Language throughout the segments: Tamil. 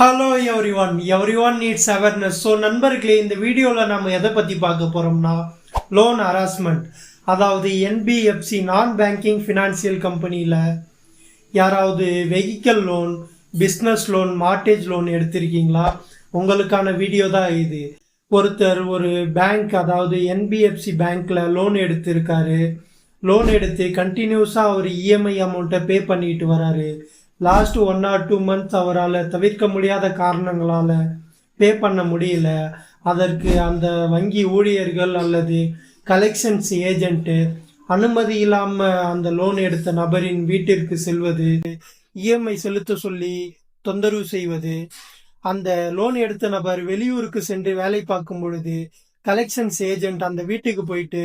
Hello every one needs awareness. So நண்பர்களே, இந்த வீடியோவில் நம்ம எதை பற்றி பார்க்க போகிறோம்னா லோன் ஹராஸ்மெண்ட். அதாவது என்பிஎஃப்சி நான் பேங்கிங் ஃபினான்சியல் கம்பெனியில் யாராவது vehicle loan, business loan, mortgage loan எடுத்திருக்கீங்களா? உங்களுக்கான வீடியோ தான் இது. ஒருத்தர் ஒரு பேங்க், அதாவது என்பிஎஃப்சி பேங்க்கில் லோன் எடுத்திருக்காரு. லோன் எடுத்து கண்டினியூஸாக அவர் இஎம்ஐ அமௌண்ட்டை பே பண்ணிட்டு வராரு. லாஸ்ட் 1 or 2 months அவரால் தவிர்க்க முடியாத காரணங்களால் பே பண்ண முடியல. அதற்கு அந்த வங்கி ஊழியர்கள் அல்லது கலெக்ஷன்ஸ் ஏஜென்ட்டு அனுமதி இல்லாமல் அந்த லோன் எடுத்த நபரின் வீட்டிற்கு செல்வது, இஎம்ஐ செலுத்த சொல்லி தொந்தரவு செய்வது, அந்த லோன் எடுத்த நபர் வெளியூருக்கு சென்று வேலை பார்க்கும் பொழுது கலெக்ஷன்ஸ் ஏஜென்ட் அந்த வீட்டுக்கு போயிட்டு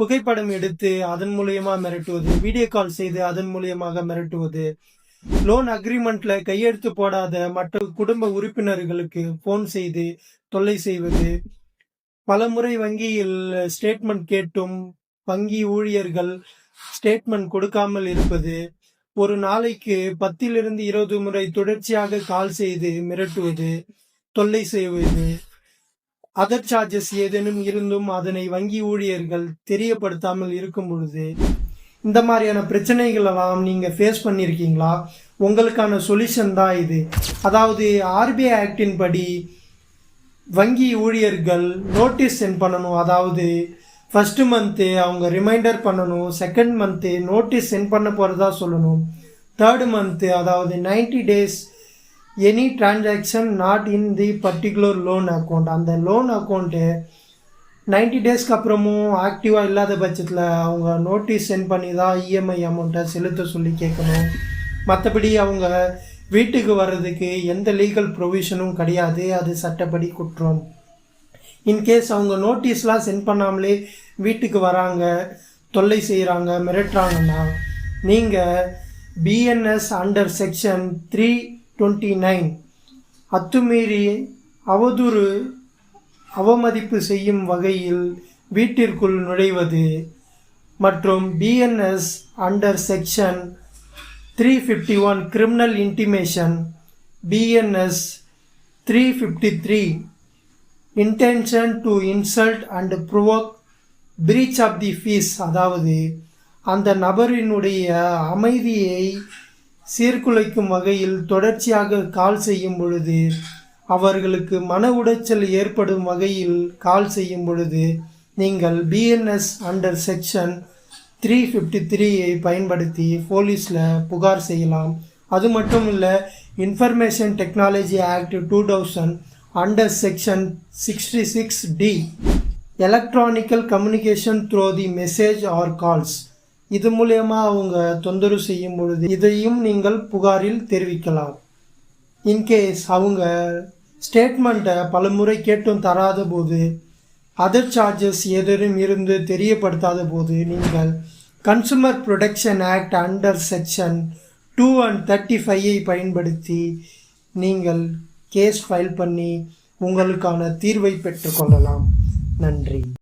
புகைப்படம் எடுத்து அதன் மூலியமாக மிரட்டுவது, வீடியோ கால் செய்து அதன் மூலியமாக மிரட்டுவது, லோன் அக்ரிமெண்ட்ல கையெழுத்து போடாத மற்ற குடும்ப உறுப்பினர்களுக்கு போன் செய்து தொல்லை செய்வது, பலமுறை வங்கியில் ஸ்டேட்மெண்ட் கேட்டும் வங்கி ஊழியர்கள் ஸ்டேட்மெண்ட் கொடுக்காமல் இருப்பது, ஒரு நாளைக்கு 10 to 20 முறை தொடர்ச்சியாக கால் செய்து மிரட்டுவது, தொல்லை செய்வது, அதர் சார்ஜஸ் ஏதேனும் இருந்தும் அதனை வங்கி ஊழியர்கள் தெரியப்படுத்தாமல் இருக்கும் பொழுது, இந்த மாதிரியான பிரச்சனைகளெல்லாம் நீங்கள் ஃபேஸ் பண்ணியிருக்கீங்களா? உங்களுக்கான சொல்யூஷன் தான் இது. அதாவது ஆர்பிஐ ஆக்டின் படி வங்கி ஊழியர்கள் நோட்டீஸ் சென்ட் பண்ணணும். அதாவது ஃபஸ்ட்டு மந்த்து அவங்க ரிமைண்டர் பண்ணணும், செகண்ட் மந்த்து நோட்டீஸ் சென்ட் பண்ண போகிறதா சொல்லணும், தேர்டு மந்த்து அதாவது 90 days any transaction not in the particular loan account, அந்த லோன் அக்கௌண்ட்டு 90 daysக்கு அப்புறமும் ஆக்டிவாக இல்லாத பட்சத்தில் அவங்க நோட்டீஸ் சென்ட் பண்ணி தான் இஎம்ஐ அமௌண்ட்டை செலுத்த சொல்லி கேட்கணும். மற்றபடி அவங்க வீட்டுக்கு வர்றதுக்கு எந்த லீகல் ப்ரொவிஷனும் கிடையாது, அது சட்டப்படி குற்றம். இன்கேஸ் அவங்க நோட்டீஸ்லாம் சென்ட் பண்ணாமலே வீட்டுக்கு வராங்க, தொல்லை செய்கிறாங்க, மிரட்டுறாங்கன்னா நீங்கள் பிஎன்எஸ் அண்டர் செக்ஷன் 329 அத்துமீறி அவதூறு அவமதிப்பு செய்யும் வகையில் வீட்டிற்குள் நுழைவது மற்றும் BNS under section 351 criminal intimidation, BNS 353 intention to insult and provoke breach of the peace, அதாவது அந்த நபரினுடைய அமைதியை சீர்குலைக்கும் வகையில் தொடர்ச்சியாக கால் செய்யும் பொழுது, அவர்களுக்கு மன உளைச்சல் ஏற்படும் வகையில் கால் செய்யும் பொழுது நீங்கள் பிஎன்எஸ் அண்டர் செக்ஷன் 353 பயன்படுத்தி போலீஸில் புகார் செய்யலாம். அது மட்டும் இல்லை, information technology act 2000 under section 66D electronical communication through the message or calls, இது மூலயமா அவங்க தொந்தரவு செய்யும் பொழுது இதையும் நீங்கள் புகாரில் தெரிவிக்கலாம். இன்கேஸ் அவங்க ஸ்டேட்மெண்ட்டை பல முறை கேட்டும் தராத போது, அதர் சார்ஜஸ் ஏதேனும் இருந்து தெரியப்படுத்தாத போது நீங்கள் consumer protection act under section 235 பயன்படுத்தி நீங்கள் கேஸ் ஃபைல் பண்ணி உங்களுக்கான தீர்வை பெற்றுக்கொள்ளலாம். நன்றி.